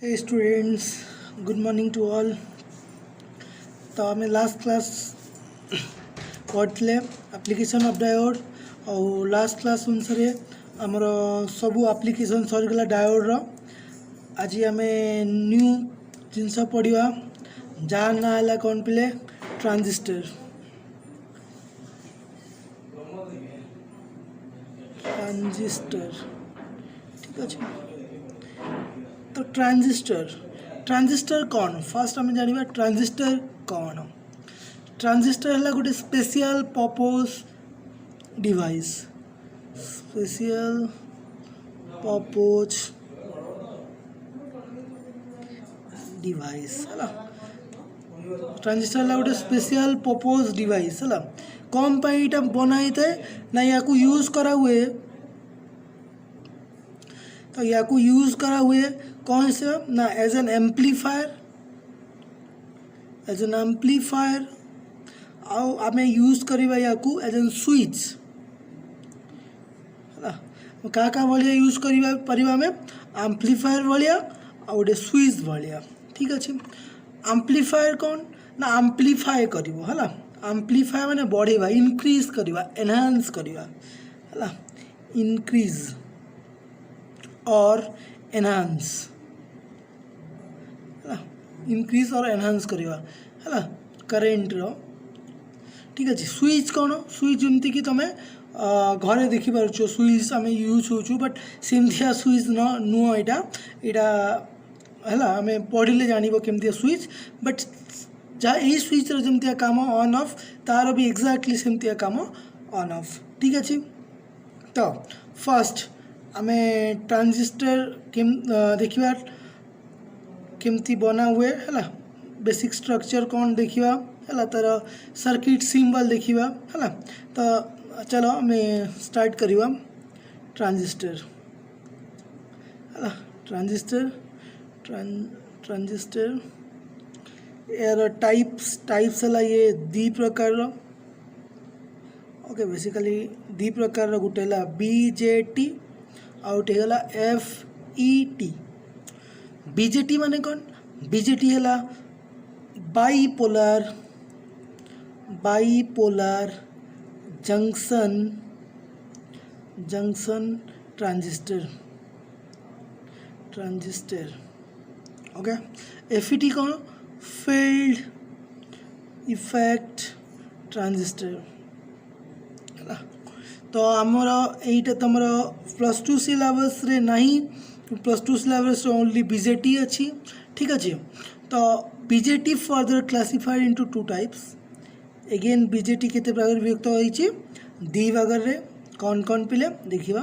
Hey students, good morning to all. तो आम last class पढ़ते एप्लिकेशन ऑफ डायोड और लास्ट क्लास अनुसार आमर सबू एप्लिकेशन सरीगला डायोड रो आज आम न्यू जिनस पढ़ा जहाँ ना है कौन पिले ट्रांजिस्टर ठीक अच्छे। तो ट्रांजिस्टर कौन फास्ट आम जाना ट्रांजिस्टर कौन ट्रांजिस्टर है गोटे स्पेशल पर्पज डिवाइस है ट्रांजिस्टर है गोटे स्पेशल पर्पज डिवाइस है कौन पाई बनाई था ना या यूज करा हुए तो या यूज करा हुए कौन से ना एज एन एम्प्लीफायर आउ आम यूज करवा या एज एन स्विच है क्या भाया यूज करवा में एम्प्लीफायर भाया आ गए स्विच भाया ठीक अच्छे। एम्प्लीफायर कौन ना एम्प्लीफाई कर एम्प्लीफाई माने बढ़ेवा इनक्रीज करवा एनहांस करवा है इनक्रीज और एनहांस इनक्रीज और एनहांस करवा है करेन्ट रो ठीक अच्छे। स्विच कौन स्विच जमती कि तुम घरे देखिपार स्विच आम यूज हो बट सेमथिया स्विच नुह यहाँ है आम पढ़ले जानव केमती स्विच बट जहाँ यही स्विच जमती काम ऑन ऑफ तार भी एक्जाक्टली सेमती काम ऑन ऑफ ठीक अच्छे। तो फर्स्ट आम ट्रांजिस्टर देखा केमती बना हुए है बेसिक स्ट्रक्चर कौन देखा है तार सर्किट सिंबल देखा है तो चलो आम स्टार्ट करवा ट्रांजिस्टर है ट्रांजिस्टर यार टाइप्स है ये दी प्रकार ओके बेसिकली दी प्रकार गोटे है बीजेटी आउटे गला FET बीजेटी माने कौन बीजेटी है bipolar junction transistor okay. FET कौन फील्ड इफेक्ट ट्रांजिस्टर है तो आमर यहीटा तुम +2 सिलेबस रे नहीं +2 सिलेबस ओनली बीजेटी अच्छी ठीक अच्छे। तो BJT further classified into 2 types again BJT केते प्रकार विभक्त होइछि दी भाग रे कौन कौन पिले देखिबा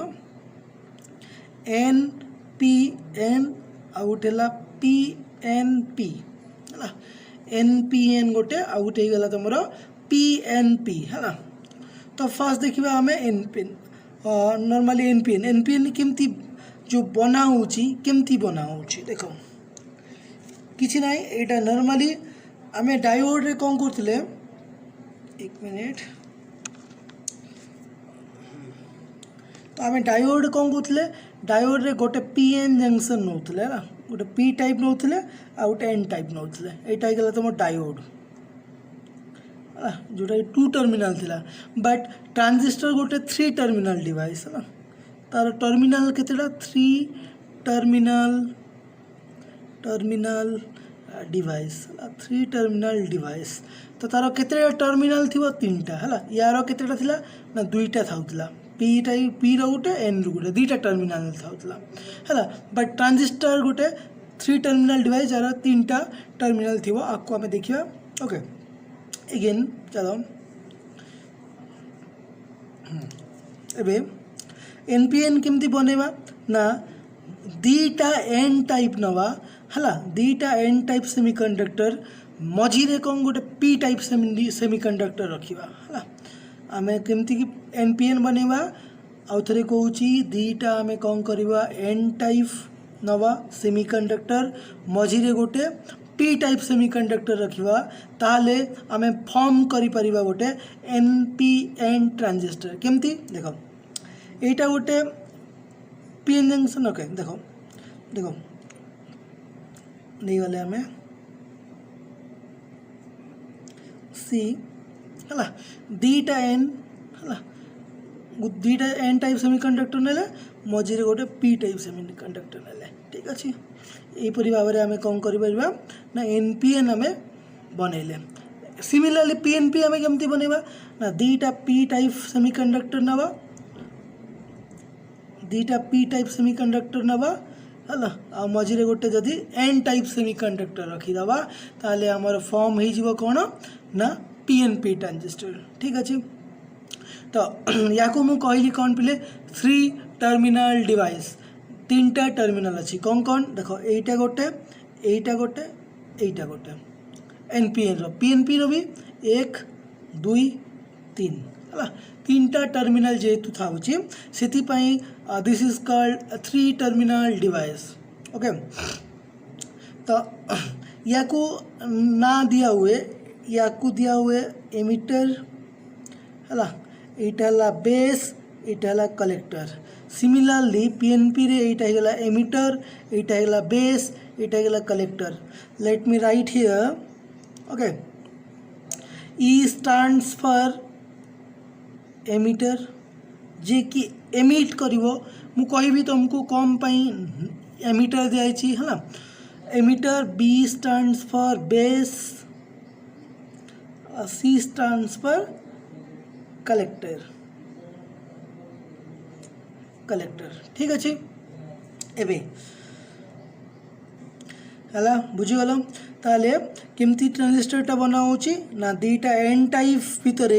NPN आउटेला PNP है NPN गोटे आउटे गला तुम PNP है तो फास्ट देखा आम NPN नॉर्मली NPN केमती जो बना केमती बना देख किसी ना यहाँ नॉर्मली आम डायोड रे कौन करते एक मिनट तो आम डायोड कौन करते डायोड रे गोटे PN जंक्शन नौले है गोटे P टाइप नौले आ गोटे N टाइप नौले यहाँ गला तुम डायोड जोटा 2 टर्मिनाल थिला बट ट्रांजिस्टर गोटे 3 टर्मिनाल डिवाइस है तार टर्मिनाल केतेटा 3 टर्मिनाल डिवाइस 3 टर्मिनाल डिवाइस तो तार केतेटा टर्मिनाल थिबो 3टा है यार केतेटा थिला ना 2टा थाउतला P रो गोटे N रो गोटे 2टा टर्मिनाल थाउतला है बट ट्रांजिस्टर गोटे 3 टर्मिनाल डिवाइस जार 3टा टर्मिनाल थिबो आपको आमे देखिबा ओके। एगेन चलो एबे NPN केमती बनेवा ना दीटा N टाइप नवा है दीटा N टाइप सेमीकंडक्टर मझीरे कौन गोटे P टाइप सेमीकंडक्टर रखा है आम केमती कि NPN बनेवा आउ थे कहूँ दीटा आम कौन करवा N टाइप नवा सेमीकंडक्टर मझीरे गोटे P टाइप सेमीकंडक्टर रखा ताले आम फॉर्म करि गोटे NPN ट्रांजिस्टर केमती देख यहाँ गोटे PN जंक्शन ओके देख नहीं गले आम सी है दीटा एन है दीटा एन टाइप सेमीकंडक्टर नेले मझे गोटे पी टाइप सेमीकंडक्टर नेले ठीक अच्छे यहीपरी भाव में आम कौन कर ना एनपीएन आम बनइले सिमिलरली पीएनपी आम केमती बनइबा ना दीटा पी टाइप सेमीकंडक्टर नवा दीटा पी टाइप सेमीकंडक्टर नवा है आ मझे गोटे जदि एन टाइप सेमीकंडक्टर रखीदबा ताले आमर फॉर्म हो कौन ना पीएनपी ट्रांजिस्टर ठीक अच्छे तो या मुझे कहली कौन पिले 3 टर्मिनल डिवाइस 3टा टर्मिनल अच्छी कौन कौन देख एटा गोटे एटा गोटे एटा गोटे एनपीएन पीएनपी भी 1 2 3 है 3टा टर्मिनल जेहेतु था से this is called 3 terminal device okay तो या ना दिया हुए या दिया हुए एमिटर है यहाँ बेस यहाँ कलेक्टर सिमिलरली पीएनपी रे यहाँ एमिटर यहाँ बेस यहाँ collector let me write here okay E stands for emitter जे कि एमिट करिवो मु कहबी तुमको कम पाई एमिटर दिखाई है ना emitter B stands for base C stands for collector collector ठीक अच्छे एबे है बुझीगल ताले केमती ट्रांजिस्टरटा बना होची ना दीटा एन टाइप भितर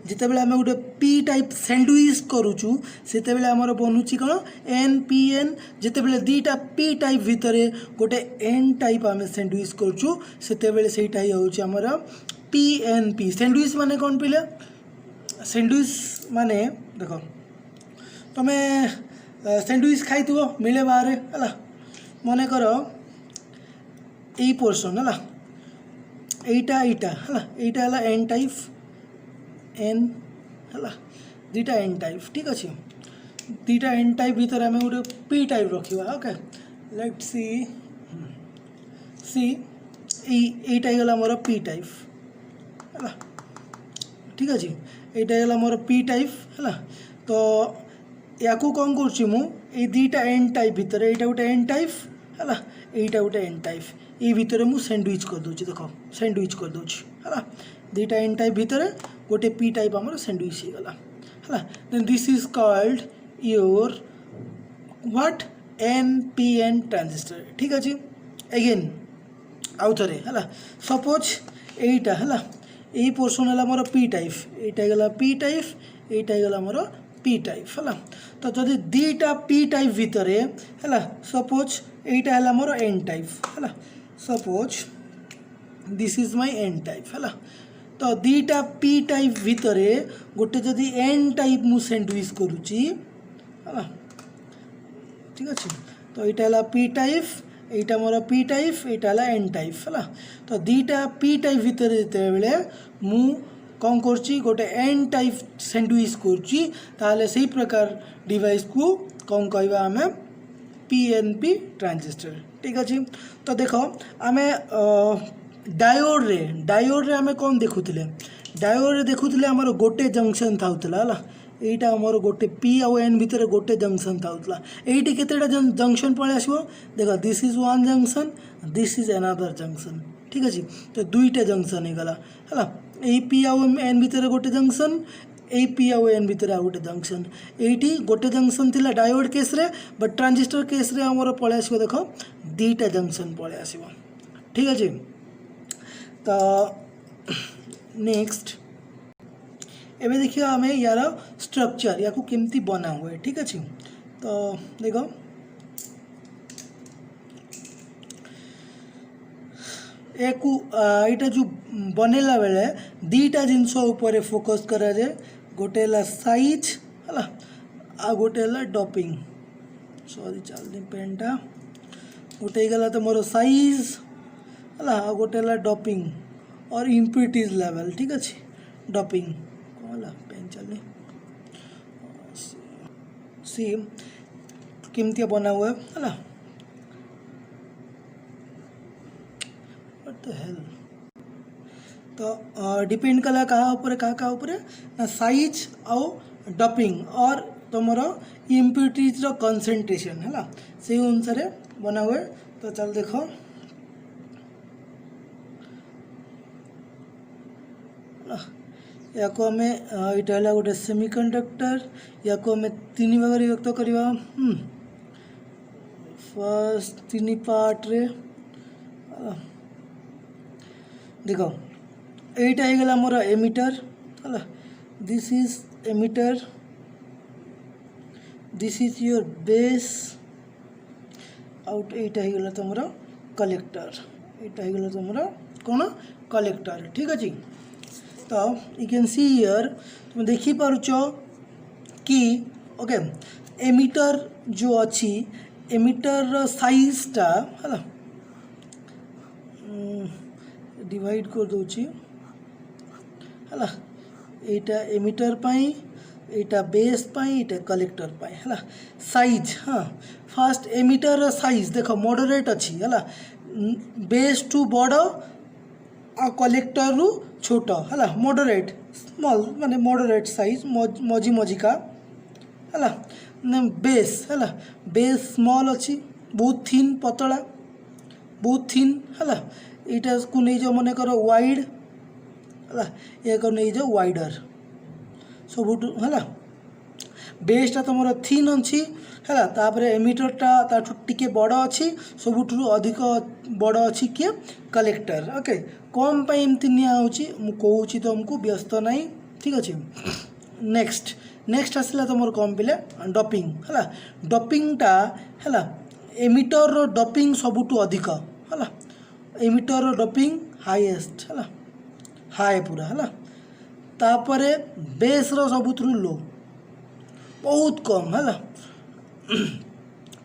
जिते बेले आम गोटे पी टाइप सैंडविच करुचु सेते बेले आमर बनूची कौन एन पी एन जिते बेले दीटा पी टाइप भितर गोटे एन टाइप आम सैंडविच करुचु सेते बेले सेटा ही होची आमर पी एन पी सैंडविच माने कौन पिले सैंडविच माने देख तुम्हें सैंडविच खाई मिले बाहर है मन कर यही पोर्सन है एटा एटा है एटा है एन टाइप एन है दीटा एन टाइप ठीक अच्छे दीटा एन टाइप भीतर आम गोटे पी टाइप रखा ओके लेट सी सी एटा गला मोर पी टाइप है ठीक अच्छे यहाँ मोर पी टाइप है तो या कौन कर दीटा एन टाइप भितर यहाँ गोटे एन टाइप है यहाँ गोटे एन टाइप ये भितर मुझे सैंडविच कर दूँ देख सैंडविच कर दूँ है दीटा एन टाइप भितर गोटे पी टाइप आम सैंडविच हो गला है then this is called your what N P N transistor ठीक अच्छे अगेन आउ थे है सपोज यहीटा है यही पोर्सन है मोर पी टाइप यहाँ गला पी टाइप यहाँ गला मोर पी टाइप है तो जदि दीटा पी टाइप भितर है सपोज यहाँ है मोर एन टाइप है suppose this is my N type है तो दीटा पी टाइप भितर गोटे जदि एन टाइप मु सैंडविच करुच्ची है ठीक अच्छे तो यहाँ है पी टाइप यहाँ मोर पी टाइप यहाँ है एन टाइप है तो दीटा पी टाइप भितर जिते बेले मु कौन कर गोटे एन टाइप सैंडविच कर से प्रकार डिवाइस को कौन कहवा आम पीएनपी ट्रांजिस्टर ठीक अच्छे तो देख आम डायोड रे आम कौन देखुले डायोड रे देखुले आमर गोटे जंक्शन था यहाँ आमर गोटे पी आउ एन भितर गोटे जंक्शन था ये केतेटा जंक्शन पड़े आसो देख this is one junction this is another junction ठीक अच्छे तो दुईटा जंक्शन हो गला है यही पी आउ एन भितर गोटे जंक्शन यही पी आउ एन भितर आ गोटे जंक्शन ये गोटे जंक्शन थिला डायोड केस रे बट ट्रांजिस्टर केस रे आमर पड़े आसो देख दुईटा जंक्शन पड़े आसो ठीक अच्छे तो नेक्स्ट एवं देखिए आम यार स्ट्रक्चर या केमती बना हुए ठीक अच्छे तो देखो यहाँ जो बनैला बेले दीटा जिनस उपर फोकस करा जाए गोटे साइज है आ गोटे डपिंग सॉरी चल दी पेनटा गोटे गला तो मोर साइज है आ गोटे डपिंग और इम्प्यूरिटीज लेवल ठीक अच्छे डपिंग कौन पेन चल सी केमती बना हुआ है व्हाट द हेल। तो डिपेंड कला क्या ऊपर ना साइज आउ डपिंग और तुमर इम्प्यूरिटीज कंसंट्रेशन है से अनुसार बना हुए। तो चल देख या को आम यहाँ गोटे सेमीकंडक्टर या को आम तीन भाग व्यक्त करवा। फर्स्ट तीन पार्ट रे देख एटा हो गला मोर एमिटर है। This is emitter, this is your base out. एटा हो गला तुम कलेक्टर, एटा हो गला तुम कौन कलेक्टर। ठीक अच्छे। तो यू कैन सी हियर तुम देखी पारुच कि ओके एमिटर जो अच्छी एमिटर साइजटा है डिवाइड कर दूची है। एटा एमिटर पाई, एटा बेस पाई, एटा कलेक्टर पाई है साइज। हाँ फास्ट एमिटर साइज देख मॉडरेट अच्छी है, बेस टू बड़ आ कलेक्टर रु छोट है मॉडरेट स्मॉल माने मॉडरेट साइज मझी मझिका है। बेस है बेस स्मॉल अच्छी बहुत थिन पतला बहुत थिन है। यहाँ को नहीं जाओ मन कर वाइड है, या को नहीं जाओ वाइडर सब है। बेसटा तुम थिन अच्छी है, तापर एमिटरटा ताठू टिके बड़ अच्छी सबुठू अधिक बड़ अच्छी किए कलेक्टर। ओके कम पाई एमती निची तुमको व्यस्त ना। ठीक अच्छे। नेक्स्ट नेक्स्ट आसला तुम कौन पिले डपिंग है। डपिंगटा है एमिटर डपिंग सबुठू अधिक है, एमिटर डपिंग हाईएस्ट है हाई पूरा है। तापर बेस सबुठू लो बहुत कम है।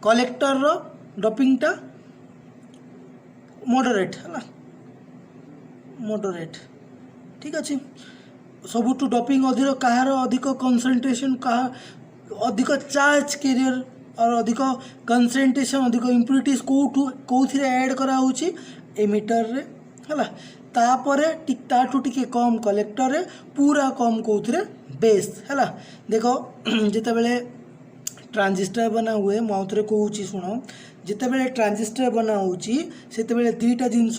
कलेक्टर डपिंगटा मॉडरेट है मॉडरेट। ठीक अच्छे। सबुठू डपिंग अधिक कहार अधिक कंसंट्रेशन कहा अधिक चार्ज कैरियर और अधिक कंसंट्रेशन अधिक इम्प्यूरिटीज कौन ऐड कराऊँगी एमिटर रे है। तापर ताठू टिके कम कलेक्टर रे पूरा कम कौन बेस है। देख जिते बड़े ट्रांजिस्टर बना हुए मुझे कहूँ शुण जिते बड़े ट्रांजिस्टर बना होते दुईटा जिनस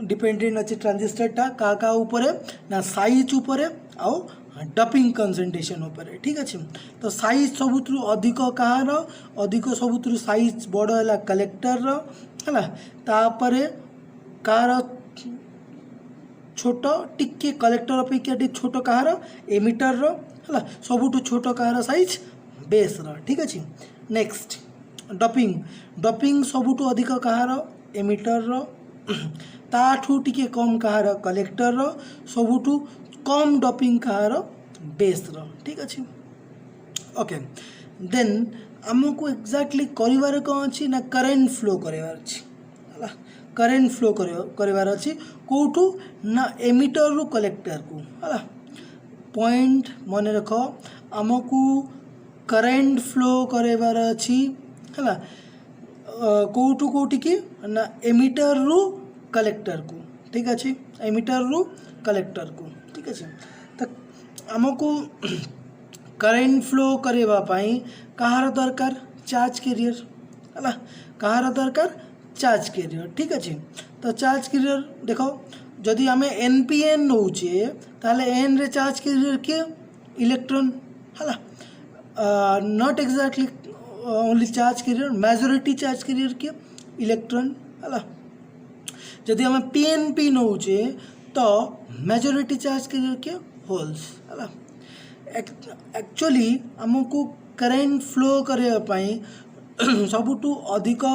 डिपेंडेंट अच्छे ट्रांजिस्टरटा का ऊपर ना साइज उपर आउ डपिंग कंसंट्रेशन उपर। ठीक अच्छे। तो साइज सबुठू अधिक कहार अधिक सबुठू साइज बड़ है कलेक्टर है। तापर कहार छोट टिके कलेक्टर अपेक्षा टी छोट कहार एमिटर है सबुठू छोट कहार साइज बेस। ठीक अच्छे। नेक्स्ट डपिंग डपिंग सबुठू अधिक कहार एमिटर ताठू टिके कम कहार कलेक्टर सबुठू कम डपिंग कहार बेस। ठीक अच्छे। ओके देन आमको एक्जाक्टली कर कौन अच्छी ना करेन्ट फ्लो करार है। करेन्ट फ्लो करार अच्छी कौटू ना एमिटर रु कलेक्टर को है। पॉइंट मन रख आमको करेन्ट फ्लो करार अच्छी है कौटू कौटी की ना एमिटर रु कलेक्टर को। ठीक अच्छे। एमिटर रु कलेक्टर को। ठीक अच्छे। तो आमको करेन्ट फ्लो करने कहार दरकार चार्ज कैरियर है कहार दरकार चार्ज कैरियर। ठीक अच्छे। तो चार्ज कैरियर देखो जदि आम एनपीएन नौचे ताले एन रे चार्ज कैरियर किए इलेक्ट्रॉन है not exactly only charge carrier majority charge carrier किए इलेक्ट्रॉन है। जदि आम पीएनपी नौचे तो मेजॉरिटी चार्ज कैरियर किए होल्स है। एक्चुअली आमको करेन्ट फ्लो करने सबुठू अधिक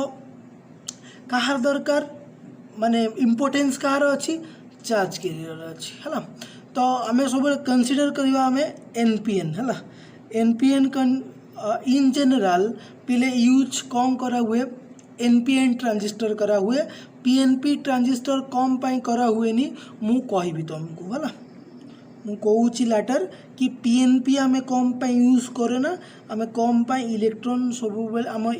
कहार दरकार माने इम्पोर्टेंस कहार अच्छी चार्ज कैरियर अच्छी है। तो आम सब कंसीडर करवा आम एनपीएन है। एनपीएन इन जनरल पिले यूज कौन करा हुए एनपीएन ट्रांजिस्टर करा हुए पीएनपी ट्रांजिस्टर कम पाई करा हुए नी मु कहबी तुमको है कहूँ लाटर कि पीएनपी आम कम यूज करे ना आम कम इलेक्ट्रॉन सब आम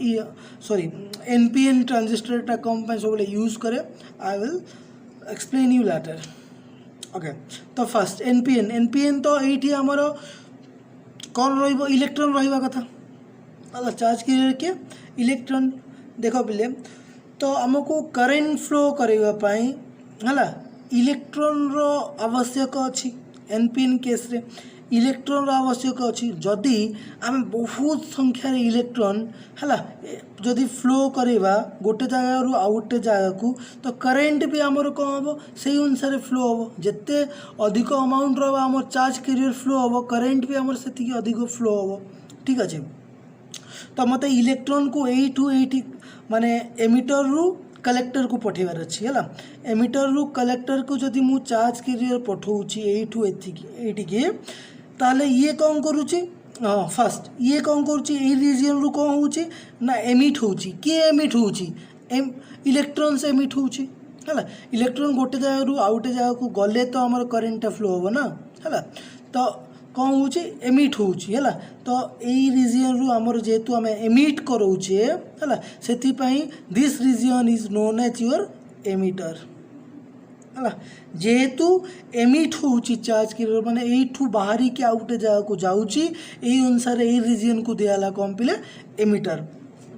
सॉरी एनपीएन ट्रांजिस्टरटा कम सब यूज करे I will explain you later okay. तो फास्ट एनपीएन तो ये आमर कौन इलेक्ट्रॉन रहा कथा अला चार्ज कैरियर के इलेक्ट्रॉन देख पिले तो आमको करेंट फ्लो करने है इलेक्ट्रॉन रो आवश्यक अच्छी एनपीएन केस रे इलेक्ट्रॉन रो आवश्यक अच्छी जदि आम बहुत संख्यार इलेक्ट्रॉन है जदि फ्लो करवा गोटे जगह रू आउ गोटे जगह को तो करेंट भी आमर कौन हम से अनुसार फ्लो हम जिते अधिक अमाउंट आम चार्ज कैरियर फ्लो हम करेंट भी आमर से अधिक फ्लो हम ठीक अच्छे। तो मत इलेक्ट्रॉन को एठी माने एमिटर रू कलेक्टर को पठेबार अच्छी है एमिटर रू कलेक्टर को जदि मु चार्ज कैरियर पठाऊँगी एठू एटिके ताले ये कौन करुच्ची हाँ फास्ट ये कौन करुच्ची रीजन रू कौन होची ना एमिट होची किए एमिट होची इलेक्ट्रॉन्स एमिट होची है इलेक्ट्रॉन गोटे जगह रू आउ गोटे जगह को गले तो आमर करेंटटा फ्लो हम ना है तो कौन होची एमिट होची है तो यही रीजन रू आमर जेहेतु आम एमिट करोचे है से this region is known as your emitter है जेहेतु एमिट होची चार्ज कैरियर माने एठू बाहरी के आउ गोटे जगह को जाऊँगी यही अनुसार यही रीजन को दियाला कौन पिले एमिटर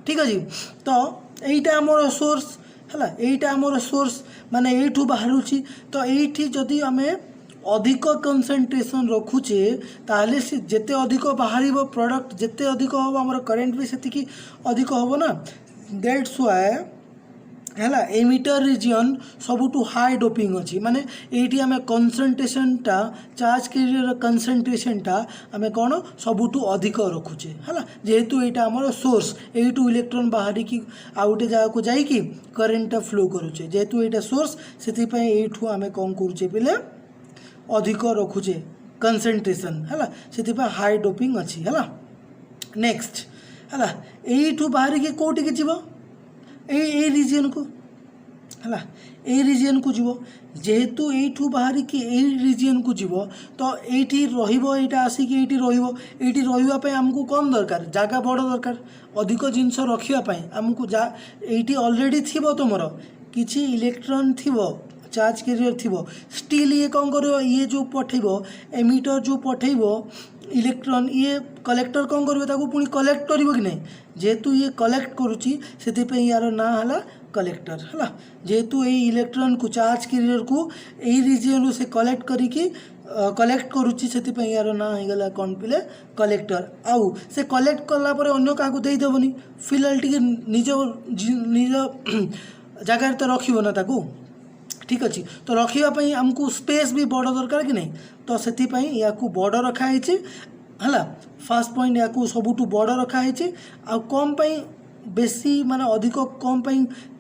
ठीक अच्छे। तो यहीटा आमर सोर्स है यहीटा आमर सोर्स माने एठू बाहरुची तो ये जदि आम अधिक कंसंट्रेशन रखुचे ताले से जेते अधिक बाहर प्रोडक्ट जेते अधिक हम आमर करेंट भी से अधिक हम ना दैट्स व्हाई है एमिटर रीजन सबुठू हाई डोपिंग अच्छी माने ये आम कंसंट्रेशनटा चार्ज कैरियर कंसंट्रेशनटा आम कौन सबुठू अधिक रखुचे है जेहेतु यहाँ आमर सोर्स यू इलेक्ट्रॉन बाहरी की आउ गोटे जगह को जाइकी करेंटटा फ्लो करुचे जेहेतु यहाँ सोर्स से यू आम कौन करुचे पिले अधिक रखुचे कंसंट्रेशन है से हाई डोपिंग अच्छी है नेक्स्ट है यू बाहर की कौटी की जीव ए रीजन को है ए रीजन को जीव जेहेतु यू बाहर की ए रीजन को जीव तो ये आसिक ये रही आमको कौन दरकार जगह बड़ दरकार अधिक जिनस रखापी आमको ये ऑलरेडी थी तुम किसी इलेक्ट्रॉन थी चार्ज कैरियर थी स्टिल ये कौन कर ये जो पठेब एमिटर जो पठेब इलेक्ट्रॉन ये कलेक्टर कौन कर पुणी कलेक्ट कर कि नहीं जेहेतु ये कलेक्ट करुच्ची से यार ना है कलेक्टर है जेहेतु ये इलेक्ट्रॉन को चार्ज कैरियर को यही रीजन से कलेक्ट करिकी कलेक्ट करुच्ची से यार ना होगा कौन पिले कलेक्टर आउ से कलेक्ट कलापर अन्य क्या देदेवनी फिलहाल टी निज निज जगार तो रखो ना ताकू ठीक अच्छे। तो रखापी आमको स्पेस भी बड़ दरकार कि नहीं तो से या बड़ रखाई है फास्ट पॉइंट या सबुठू बड़ रखाई आ कम बेसी माने अधिक कम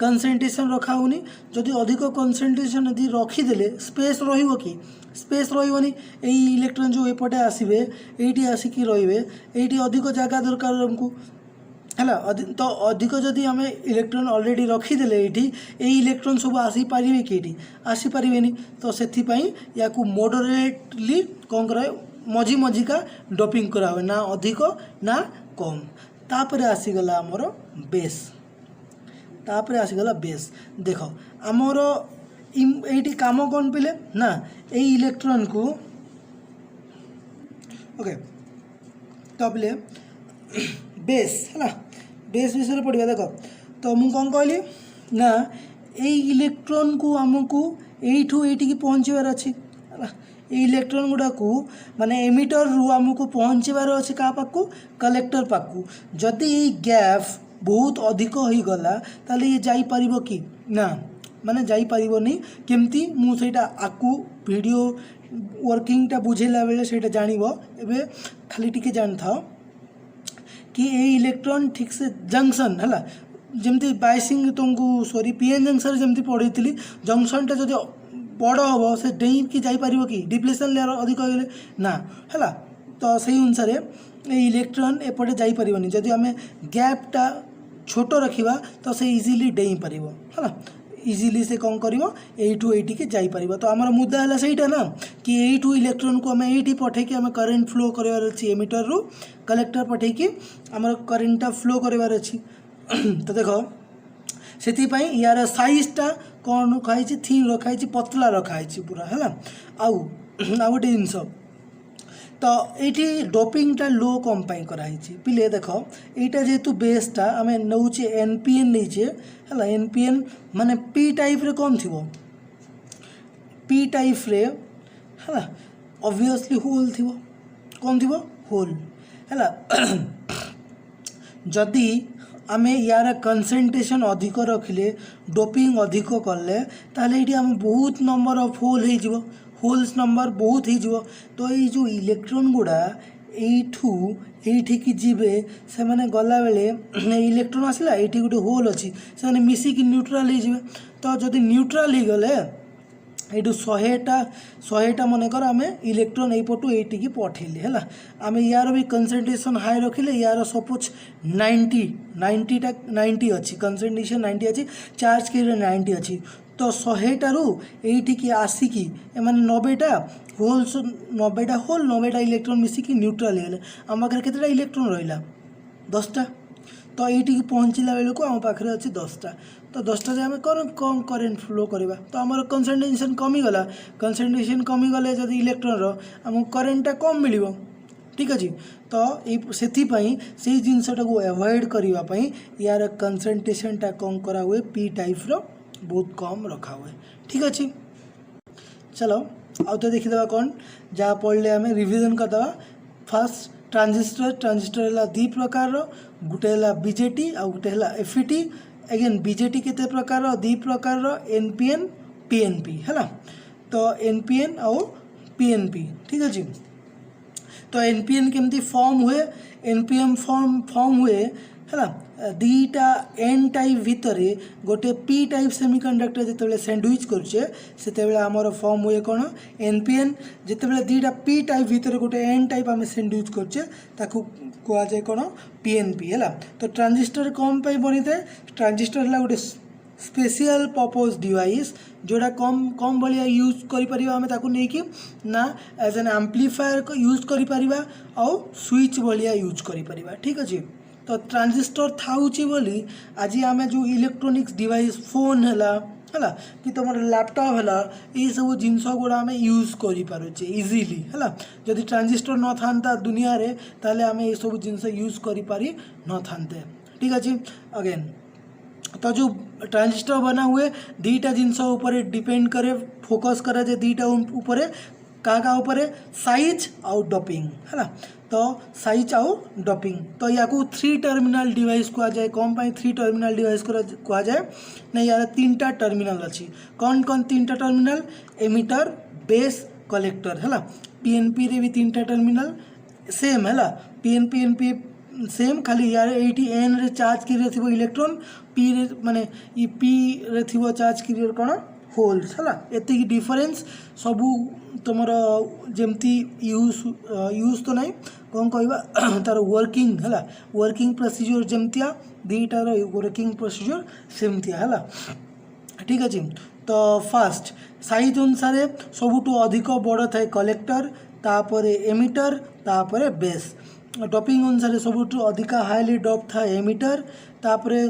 कंसंट्रेशन रखाऊनी जदि अधिक कंसंट्रेशन यदि रखीदे स्पेस रहिबो कि स्पेस रहिबोनी यही इलेक्ट्रॉन जो एपटे आसबे ये आसिकी रे ये अधिक जगह दरकार हमको है तो अधिक जदि आम इलेक्ट्रॉन ऑलरेडी रखीदे ये इलेक्ट्रॉन सब आसीपारे कि आसीपारे तो से या मॉडरेटली कौन कराए मझी मझिका डोपिंग करा ना अधिक ना कम तापर आसीगला आमर बेस तापर आसीगला बेस देख आमर ये काम कौन पिले ना ये इलेक्ट्रॉन को ओके तो पिले बेस है बेस विषय पढ़ा देख तो मुझे कौन कहली ना ये इलेक्ट्रॉन को आमको यू ये पहुँचार अच्छी है ये इलेक्ट्रॉन गुड़ा को माने एमिटर रू आमको पहुँचार अच्छे क्या पाखु कलेक्टर पाखु जदि ये गैप बहुत अधिक हो गला ताले ये जापर कि ना माने जापरनी केमती मुझे आकू वीडियो वर्किंगटा बुझेला बेले से जानव ए खाली टी जान था कि ये इलेक्ट्रॉन ठीक से जंक्शन है जमती बाइसिंग तुमको सॉरी पीएन जंक्शन जमती पढ़ी जंक्शनटा जब बड़ हम से डेई कि जापर कि डिप्लेशन लेयर अधिक हो ना है तो से अनुसार ये इलेक्ट्रॉन एपटे जापरनी जदि आम गैपटा छोट रखा तो से इजिली डेई पार है इजिली से कौन करिवो एठू एठी के जाई परिबो। तो हमर मुद्दा हला सेटा ना कि एठू इलेक्ट्रॉन को हमें एठी पठे के हमें करंट फ्लो करबार अछि एमिटर रु कलेक्टर पठे के हमर करंट फ्लो करबार अछि। तो देखो सेति पई यार साइजटा कौन रखाई थिन रखाई पतला रखाई पूरा है आउ गोटे जिनस तो ये डोपिंगटा लो कम पाई कराई पिले देख यहाँ जेहेतु बेसटा आम नौचे एनपीएन नहींचे है एनपीएन माने पी टाइप रे कम थी पी टाइप रे है ऑब्वियसली होल थी कौन थी होल है जदि आमे यार कंसेंट्रेशन अधिक रखिले डोपिंग अधिक कले ताले ये आम बहुत नंबर ऑफ होल हो होल्स नंबर बहुत हो तो ये जो इलेक्ट्रॉन गुड़ा एठू एठिकी जीवे से माने गला बेले इलेक्ट्रॉन आसला एठी गोटे होल अच्छी से माने मिसिकी न्यूट्रल हो तो जदि न्यूट्रल हो गले ये शहेटा मनकर आम इलेक्ट्रॉन यपटू ये पठेले है आम यार भी कंसेंट्रेशन हाई रखिले यार सपोज 90 अच्छी कंसेंट्रेशन 90 अच्छी चार्ज के 90 अच्छी तो शहेटारू ये आसिकी माने 90टा होल्स 90टा होल 90टा इलेक्ट्रॉन मिसिकी न्यूट्रल हो गले आम पाखे केतेटा इलेक्ट्रॉन रहा 10टा तो ये पहुँचला बेलू आम पाखे अच्छी 10टा तो 10टा आम कम करेन्ट फ्लो करवा तो आमर कंसेंट्रेशन कमीगला कंसेंट्रेशन कमीगले जब इलेक्ट्रॉन आम करेन्टा कम मिल ठीक अच्छे तो से जिनसटा को एवॉइड करने यार कंसेंट्रेशनटा कम करा हुए पी टाइप रो बहुत कम रखा हुए ठीक अच्छे। चलो आउ तो देखीदे कौन जहाँ पढ़ले आम रिविजन करदे फास्ट ट्रांजिस्टर है दी प्रकार गोटे है बीजेटी आ गोटे है एफईटी अगेन बीजेटी केते प्रकार दी प्रकार एनपीएन पीएनपी है तो एनपीएन आउ पीएनपी ठीक अच्छे। तो एनपीएन केमती फॉर्म हुए एनपीएन फॉर्म हुए है दीटा एन टाइप भितर गोटे पी टाइप सेमीकंडक्टर जिते सैंडविच करते आमर फॉर्म हुए कौन एनपीएन जिते दीटा पी टाइप भितर गोटे एन टाइप आम सैंडविच करछे कह जाए कौन पीएनपी है तो ट्रांजिस्टर कौन पाई बनी थाए ट्रांजिस्टर है गोटे स्पेशल पर्पज डिवाइस जोड़ा कम भाया यूज कर ना एज एन एम्प्लीफायर यूज कर स्विच भाया यूज कर ठीक अच्छे। तो ट्रांजिस्टर थाउची बोली आज आम जो इलेक्ट्रोनिक्स डिवाइस फोन है कि तुम लैपटॉप है ये सब जिनस गुड़ा आम यूज करें इजिली है जदि ट्रांजिस्टर न था दुनिया रे ताले आम ये सब जिनस यूज कर पारि न थांते ठीक अच्छे। अगेन तो जो ट्रांजिस्टर बना हुए दीटा जिनस ऊपर डिपेंड करे फोकस करा जे दीटा ऊपर क्या ऊपर साइज आउ डोपिंग है तो साइज आउ डोपिंग तो या 3 टर्मिनल डिवाइस कह जाए कौन पाई 3 टर्मिनल डिवाइस कह जाए ना यार 3टा टर्मिनल अच्छी कौन 3टा टर्मिनल एमिटर बेस कलेक्टर है पीएनपी रे भी 3टा टर्मिनल सेम है पीएनपी सेम खाली यार ये एन रे चार्ज कर इलेक्ट्रॉन पी रे माने पी रे थी चार्ज कर कौन होल्स है ये डिफरेन्स सबू तुम जमती यूज तो नहीं कौन कह तार वर्किंग है वर्किंग प्रोसीजर जमतिया दीटार वर्किंग प्रोसीजर सेमतिया है ठीक अच्छे। तो फास्ट साइज अनुसार सबुठू अधिक बड़ थाए कलेक्टर तापर एमिटर तापर बेस डोपिंग अनुसार सबुठू अधिक हाईली डोप था एमिटर तापरे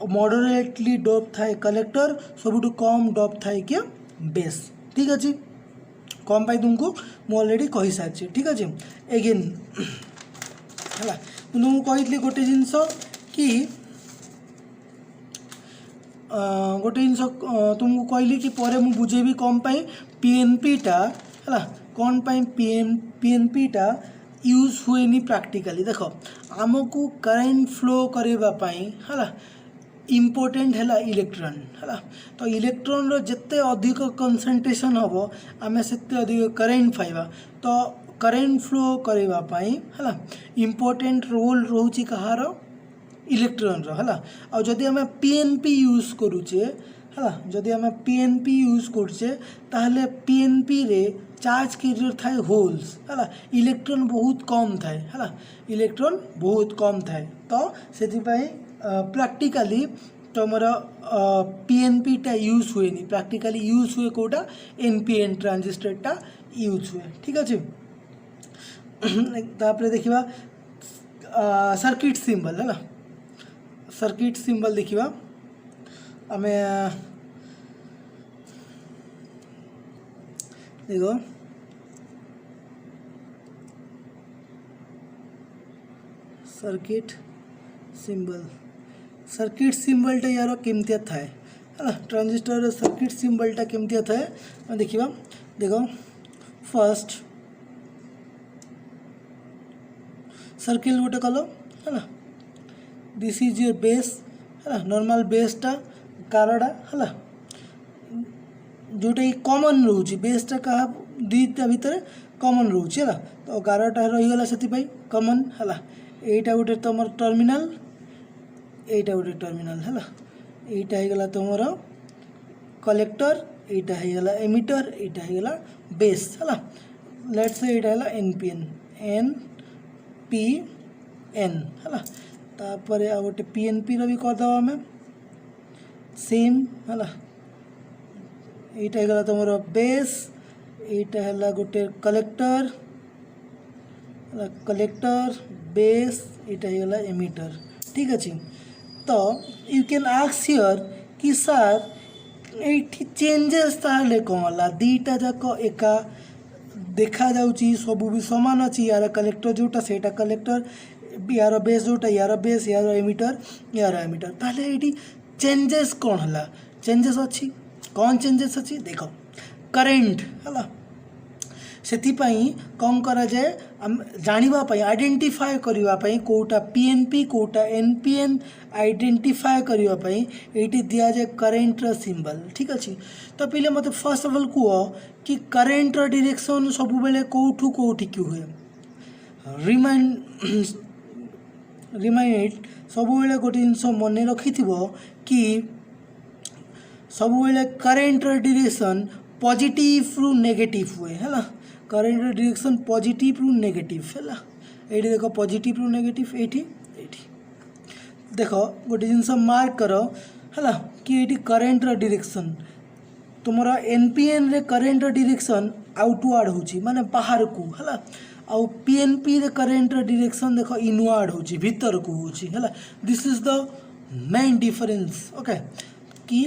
मॉडरेटली डोप था कलेक्टर सबुठू कम डोप था क्या बेस ठीक अच्छे। कम पाई तुमको मुझे अलरेडी कही सारी ठीक अच्छे। एगेन है तुमको कही गोटे जिनस कि गोटे जिनस तुमको कहली कि पर मुझे बुझेबी कौन पाई पीएनपीटा है कौन पाई पीएनपीटा यूज हुए प्रैक्टिकली देख आमको करेन्ट फ्लो करवाई है इम्पोर्टेंट है इलेक्ट्रॉन है तो इलेक्ट्रॉन रो जिते अधिक कंसंट्रेशन हम आम से अधिक करेन्ट पाइबा तो करेन्ट फ्लो करवाई है इम्पोर्टेंट रोल रोचे कहार इलेक्ट्रॉन रो है आ जदि आम पीएनपी यूज करुचे है जदि आम पीएनपी यूज करुचे ताहले पीएनपी रे चार्ज कैरियर थाए होल्स है इलेक्ट्रॉन बहुत कम थाए है इलेक्ट्रॉन बहुत कम थाए तो से प्रैक्टिकली तुमर पीएनपी टा यूज हुए नहीं प्रैक्टिकली यूज हुए कोटा एनपीएन ट्रांजिस्टर टा यूज हुए ठीक अच्छे तापर देखिबा सर्किट सिंबल है ना सर्किट सिंबल देखिबा आमे देखो सर्किट सिंबलटा यार केमतिया थाए है ट्रांजिस्टर सर्किट सिंबलटा केमतिया थाए देखिबा देखो फर्स्ट सर्किल गोटे कल है ना दिस इज योर बेस है नॉर्मल बेसटा कारडा है जोटा कॉमन रोचे बेसटा क्या दुईटा भितर कॉमन रोचे है तो गारटा रहीगला से कॉमन है यहीटा गोटे तुम टर्मिनाल यहीटा गोटे टर्मिनाल है यहीटा होगला तुम कलेक्टर यहीटा होगला एमिटर यहीटा होगला बेस है लेट्स से यहीटा है एनपीएन एनपीएन है तापर आ गोटे पीएनपी भी करदे आम सेम है यहीटा होगला तुम बेस यहीटा है गोटे कलेक्टर कलेक्टर बेस यहीटा होगला एमिटर ठीक अच्छे तो यू कैन आस्क हियर कि सर ये चेंजेस ताले कौन है दीटा जाक एका देखा जाउची सबू भी समान अच्छी यार कलेक्टर जोटा सेटा कलेक्टर यार बेस जोटा यार बेस यार एमिटर ताले ये चेंजेस कौन है चेंजेस अच्छी कौन चेंजेस अच्छी देख करेंट है से कौन करा जाए जानापी आइडेंटिफाए करने कोटा पीएनपी कोटा एनपीएन आइडेंटिफाए करने ये दि जाए करेंट सिंबल ठीक अच्छे तो पहले मत फर्स्ट ऑफ ऑल कह कि करेंट डायरेक्शन सब बेले कौठू कौटी की हुए रिमाइंड सब बेले गोटे जिनस मन रखि कि सब बेले करेंट डायरेक्शन पॉजिटिव रु नेगेटिव हुए है करेंट डायरेक्शन पॉजिटिव रु नेगेटिव है ये देख पॉजिटिव रु नेगेटिव ये देख गोटे जिनस मार्क कर है कि ये करेंट डायरेक्शन तुम एनपीएन रे करेंट डायरेक्शन आउटवर्ड होची माने बाहर को है आउ पीएनपी रे करेंट डायरेक्शन देख इनवर्ड होची भीतर को होची है this is the main difference okay कि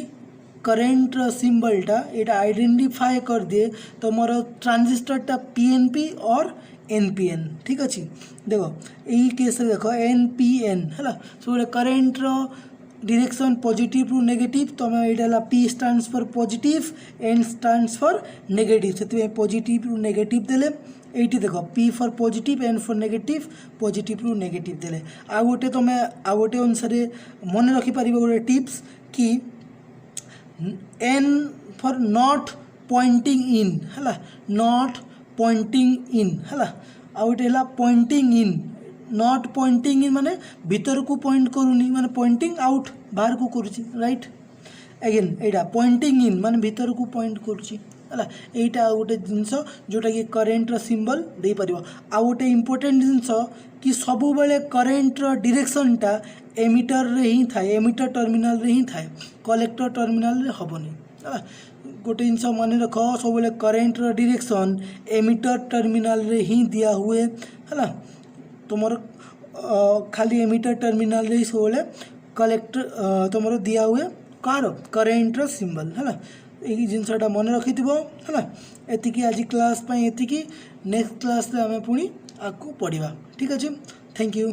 करेंट सिंबलटा ये आइडेंटिफाई कर दिए तुम ट्रांजिस्टरटा पीएनपी और एनपीएन ठीक अच्छे देखो यही केस देख एनपीएन है सब करेंट डायरेक्शन पॉजिटिव रु नेगेटिव तुम ये P stands for positive N stands for negative से पॉजिटिव रु नेगेटिव देले ये देख P for positive N for negative positive रु नेगेटिव देले आ गोटे तुम आ गोटे अनुसार मन रखिपार गोटे टिप्स कि N for not pointing in है नॉट पॉइंटिंग इन है आउटे pointing in not pointing in माने भीतर को पॉइंट करूनी माने पॉइंटिंग आउट बाहर को करुची right again Etah Poynting in माने भीतर को पॉइंट करुची है यहीटा गोटे जिनस जोटा कि करेंट सिंबल दे पारिबो आ गोटे इम्पोर्टेंट जिनस कि सब बेले करेंट डायरेक्शनटा एमिटर रे ही थाए एमिटर टर्मिनाल रे ही थाए कलेक्टर टर्मिनाल रे हबनी है गोटे जिनस मन रख सब बेले करेंट डायरेक्शन एमिटर टर्मिनाल रे ही दिया हुए है तुम खाली एमिटर टर्मिनाल रे सब बेले कलेक्टर तुम दिया हुए कार करेंट सिंबल है ये जिनसटा मन रखि है एतिकी आज क्लास एतिकी नेक्स्ट क्लास आम पुणी आगू पढ़ा ठीक अच्छे थैंक यू।